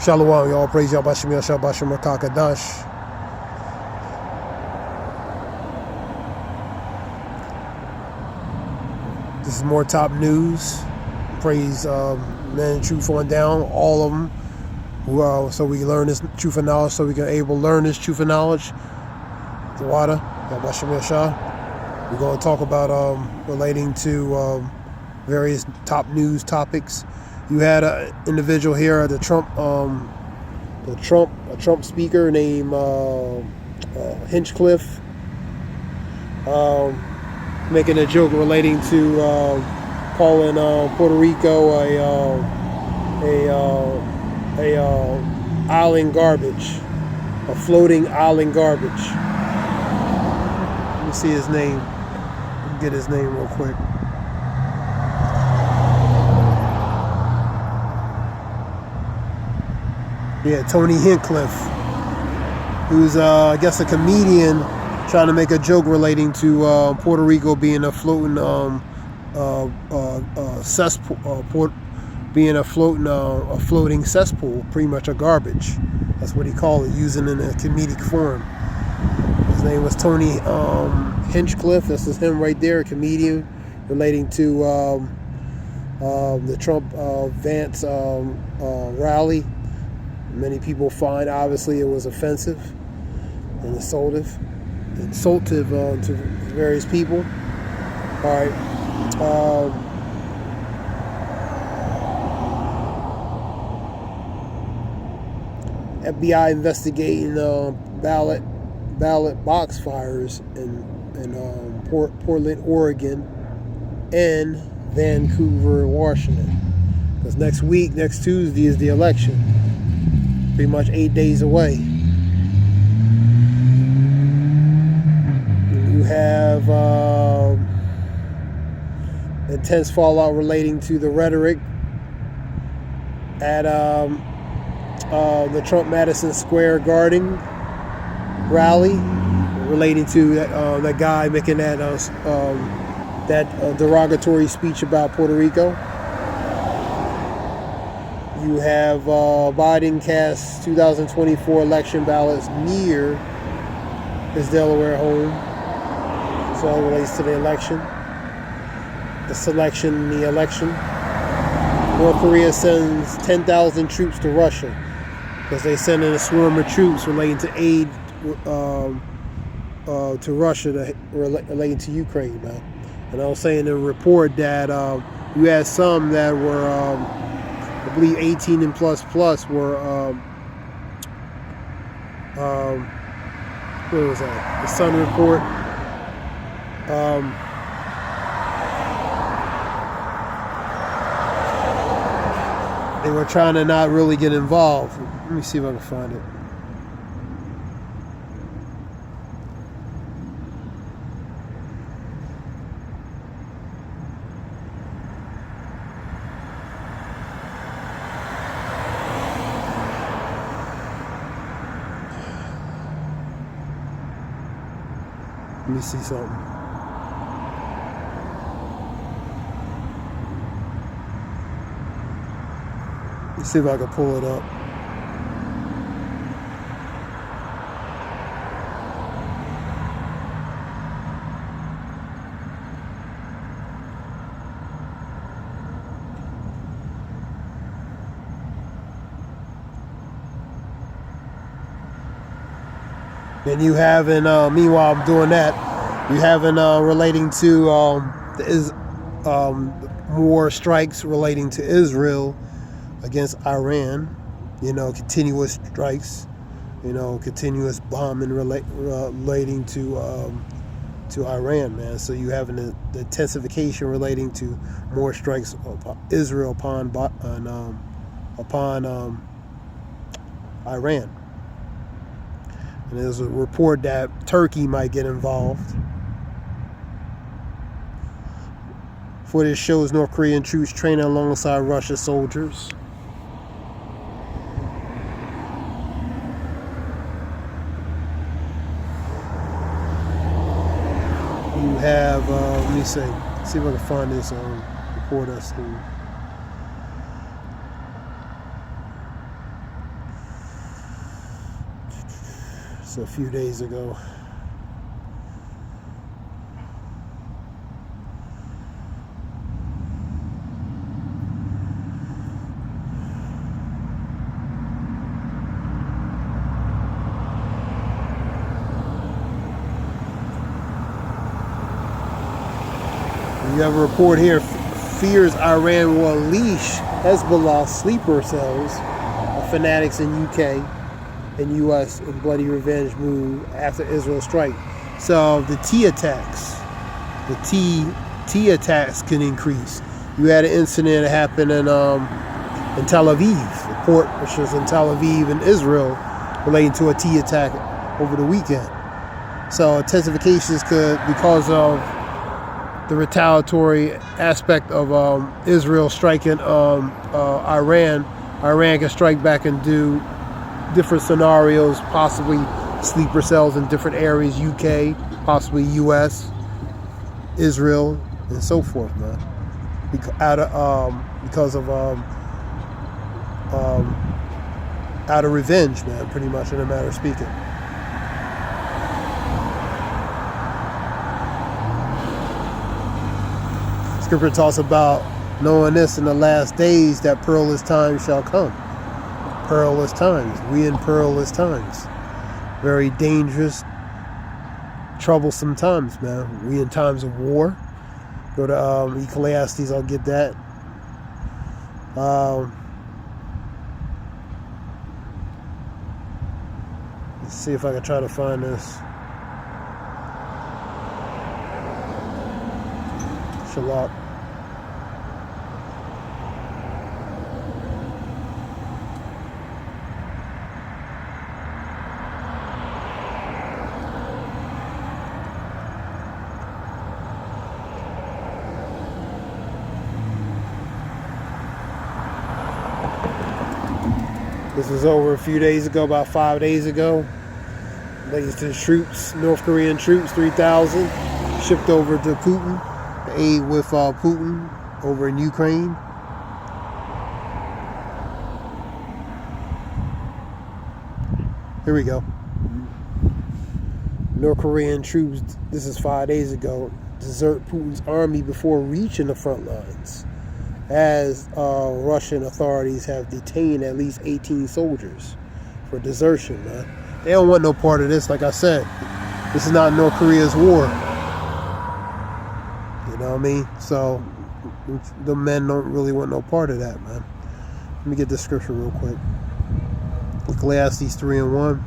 Shalom, y'all. Praise Yahweh Shem Yahshua Shem Rakakadash. This is more top news. Praise men and truth on down, all of them. So we can learn this truth and knowledge, so we can able to learn this truth and knowledge. The water, Yahweh Shem Yahshua. We're going to talk about relating to various top news topics. You had an individual here at a Trump speaker named Hinchcliffe, making a joke relating to calling Puerto Rico a island garbage, a floating island garbage. Let me see his name. Let me get his name real quick. Yeah, Tony Hinchcliffe, who's I guess a comedian, trying to make a joke relating to Puerto Rico being a floating cesspool, being a floating cesspool, pretty much a garbage. That's what he called it, using it in a comedic form. His name was Tony Hinchcliffe. This is him right there, a comedian relating to the Trump Vance rally. Many people find, obviously, it was offensive and insultive to various people. All right. FBI investigating ballot box fires in Portland, Oregon, and Vancouver, Washington. Because next Tuesday, is the election. Pretty much 8 days away. You have intense fallout relating to the rhetoric at the Trump Madison Square Garden rally, relating to that guy making that derogatory speech about Puerto Rico. You have Biden casts 2024 election ballots near his Delaware home. So it relates to the election, the election. North Korea sends 10,000 troops to Russia because they send in a swarm of troops relating to aid to Russia, relating to Ukraine, man. And I was saying in a report that you had some that were I believe 18 and plus were what was that? The Sun report. They were trying to not really get involved. Let me see if I can find it. Let me see something. Let's see if I can pull it up. And you having, meanwhile I'm doing that, you having relating to more strikes relating to Israel against Iran, continuous strikes, continuous bombing relating to Iran, man. So you having the intensification relating to more strikes of Israel upon Iran. And there's a report that Turkey might get involved. Footage shows North Korean troops training alongside Russian soldiers. You have, let me see if I can find this report I seen. It's a few days ago. You have a report here, fears Iran will unleash Hezbollah sleeper cells of fanatics in UK and US in bloody revenge move after Israel strike. So the T attacks can increase. You had an incident that happened in Tel Aviv, the port which was in Tel Aviv in Israel, relating to a T attack over the weekend. So intensifications could, because of the retaliatory aspect of Israel striking Iran can strike back and do different scenarios, possibly sleeper cells in different areas, UK, possibly US, Israel, and so forth, man. Because of out of revenge, man, pretty much, in a matter of speaking. Scripture talks about knowing this in the last days, that perilous times shall come. Perilous times. We in perilous times. Very dangerous, troublesome times, man. We in times of war. Go to Ecclesiastes, I'll get that. Let's see if I can try to find this. Shalom. This was over a few days ago, about 5 days ago. Ladies to the troops, North Korean troops, 3,000, shipped over to Putin, to aid with Putin over in Ukraine. Here we go. North Korean troops, this is 5 days ago, desert Putin's army before reaching the front lines, as Russian authorities have detained at least 18 soldiers for desertion, man. They don't want no part of this, like I said. This is not North Korea's war. You know what I mean? So, the men don't really want no part of that, man. Let me get this scripture real quick. Ecclesiastes 3:1.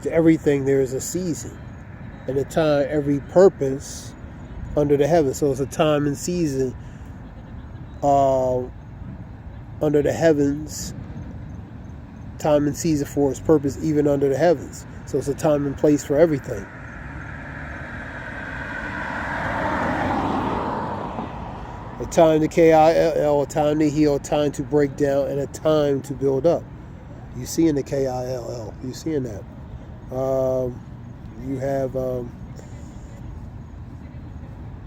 To everything there is a season and a time, every purpose under the heavens. So it's a time and season under the heavens, time and season for its purpose even under the heavens. So it's a time and place for everything. A time to KILL, a time to heal, a time to break down, and a time to build up. You see in the KILL, you seeing that. You have, let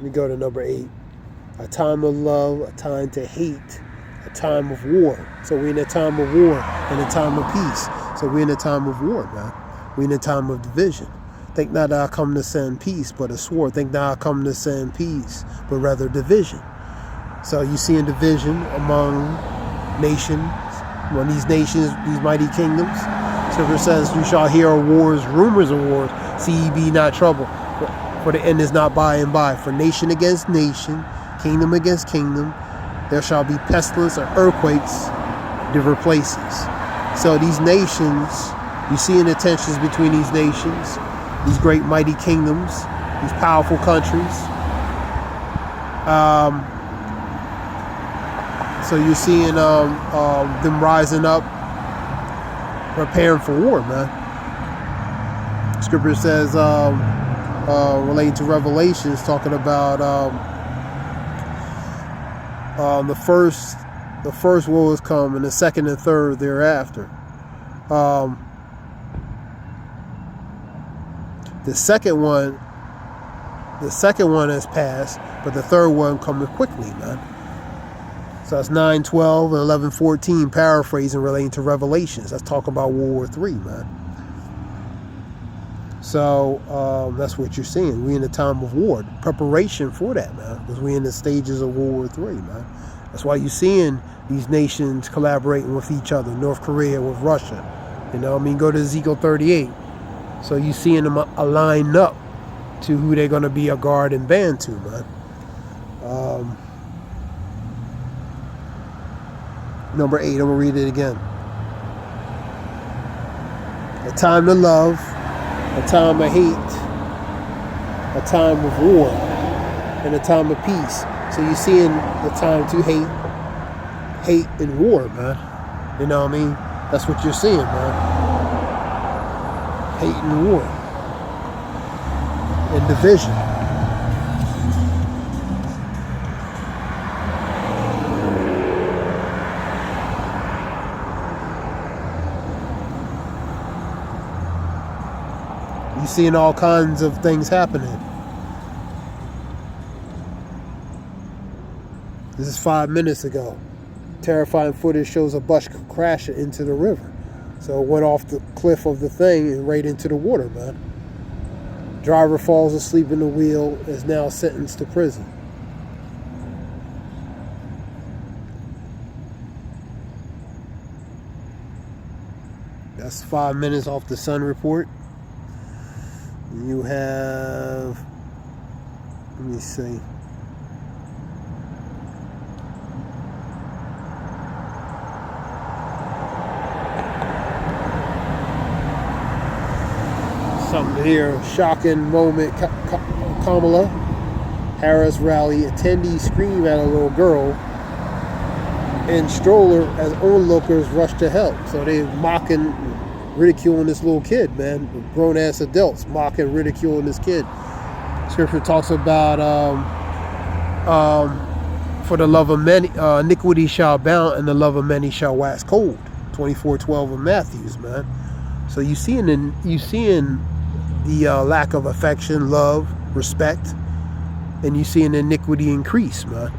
me go to number 8. A time of love, a time to hate, a time of war. So we're in a time of war and a time of peace. So we're in a time of war, man. We're in a time of division. Think not that I come to send peace, but a sword. Think not I come to send peace, but rather division. So you see in division among nations, among these nations, these mighty kingdoms. Scripture says, you shall hear wars, rumors of wars, see ye be not troubled, for the end is not by and by. For nation against nation, kingdom against kingdom, there shall be pestilence and earthquakes, different places. So these nations, you see in the tensions between these nations, these great mighty kingdoms, these powerful countries. So you're seeing them rising up, preparing for war, man. Scripture says, relating to Revelations, talking about the first woe is come, and the second and third thereafter. The second one has passed, but the third one coming quickly, man. So that's 9:12 and 11:14, paraphrasing relating to Revelations. That's talking about World War III, man. So that's what you're seeing. We're in a time of war, preparation for that, man, because we're in the stages of World War III, man. That's why you're seeing these nations collaborating with each other, North Korea with Russia. You know, I mean, go to Ezekiel 38. So you're seeing them align up to who they're going to be a guard and band to, man. Number 8, I'm going to read it again. A time to love, a time of hate, a time of war, and a time of peace. So you're seeing the time to hate and war, man. You know what I mean? That's what you're seeing, man. Hate and war. And division. You're seeing all kinds of things happening. This is 5 minutes ago. Terrifying footage shows a bus crashing into the river. So it went off the cliff of the thing and right into the water, man. Driver falls asleep in the wheel, is now sentenced to prison. That's 5 minutes off the Sun report. You have, let me see. Something here, shocking moment. Kamala Harris rally, attendees scream at a little girl and stroller as onlookers rush to help. So they're mocking, ridiculing this little kid, man. Grown-ass adults mocking, ridiculing this kid. Scripture talks about for the love of many, iniquity shall abound, and the love of many shall wax cold. 24:12 of Matthews, man. So you seeing the lack of affection, love, respect, and you seeing iniquity increase, man.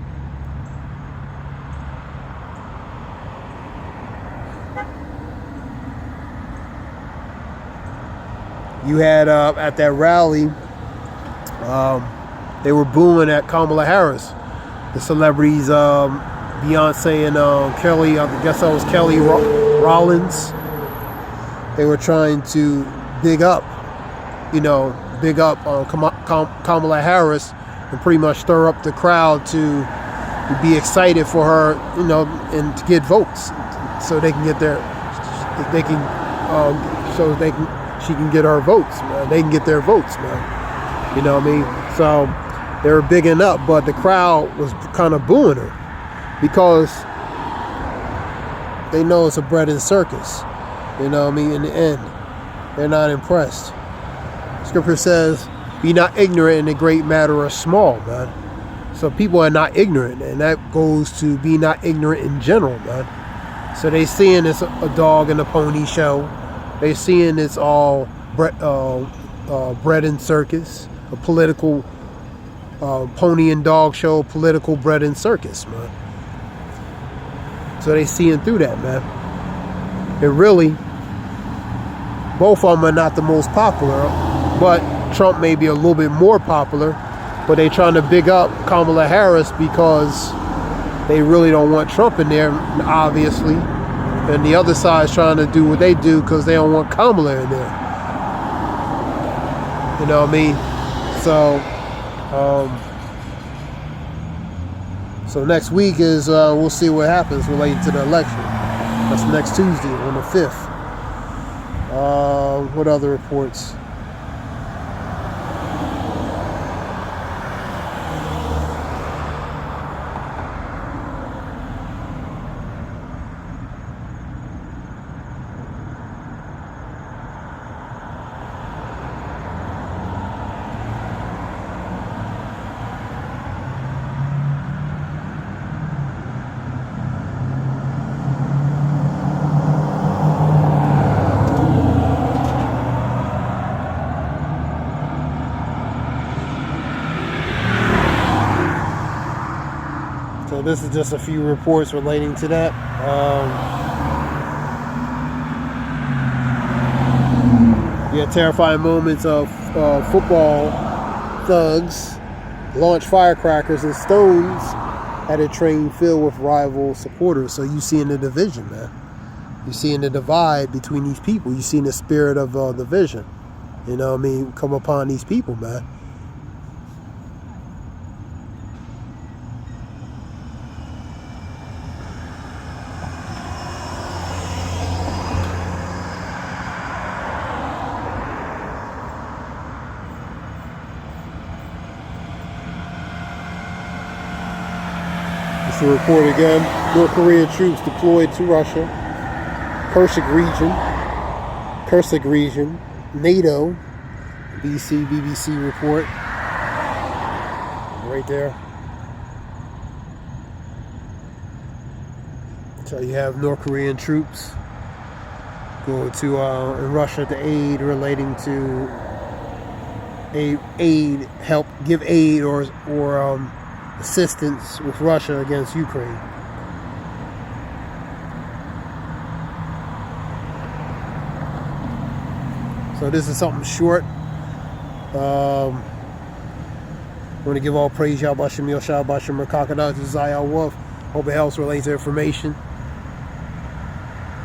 You had at that rally, they were booing at Kamala Harris. The celebrities, Beyonce and Kelly, I guess that was Kelly Rollins. They were trying to big up Kamala Harris and pretty much stir up the crowd to be excited for her, and to get votes, so they can get she can get her votes, man. They can get their votes, man. You know what I mean? So they were bigging up, but the crowd was kind of booing her because they know it's a bread and circus. You know what I mean? In the end, they're not impressed. Scripture says, be not ignorant in the great matter or small, man. So people are not ignorant, and that goes to be not ignorant in general, man. So they seeing it's a dog and a pony show. They seeing it's all bread and circus, a political pony and dog show, political bread and circus, man. So they seeing through that, man. And really, both of them are not the most popular, but Trump may be a little bit more popular, but they trying to big up Kamala Harris because they really don't want Trump in there, obviously. And the other side is trying to do what they do because they don't want Kamala in there. You know what I mean? So next week is, we'll see what happens related to the election. That's next Tuesday on the 5th. What other reports? this is just a few reports relating to that. Terrifying moments of football thugs launch firecrackers and stones at a train filled with rival supporters. So you seeing the division, man. You seeing the divide between these people. You seeing the spirit of division. You know what I mean? Come upon these people, man. To report again, North Korea troops deployed to Russia, Kursk region, NATO, BBC report, right there. So you have North Korean troops going to in Russia to aid relating to give aid or assistance with Russia against Ukraine. So this is something short. I want to give all praise Yahweh Shem Yoshua Bashem Merkakadah to Zayah Wolf. Hope it helps relate to information.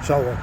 Shalom.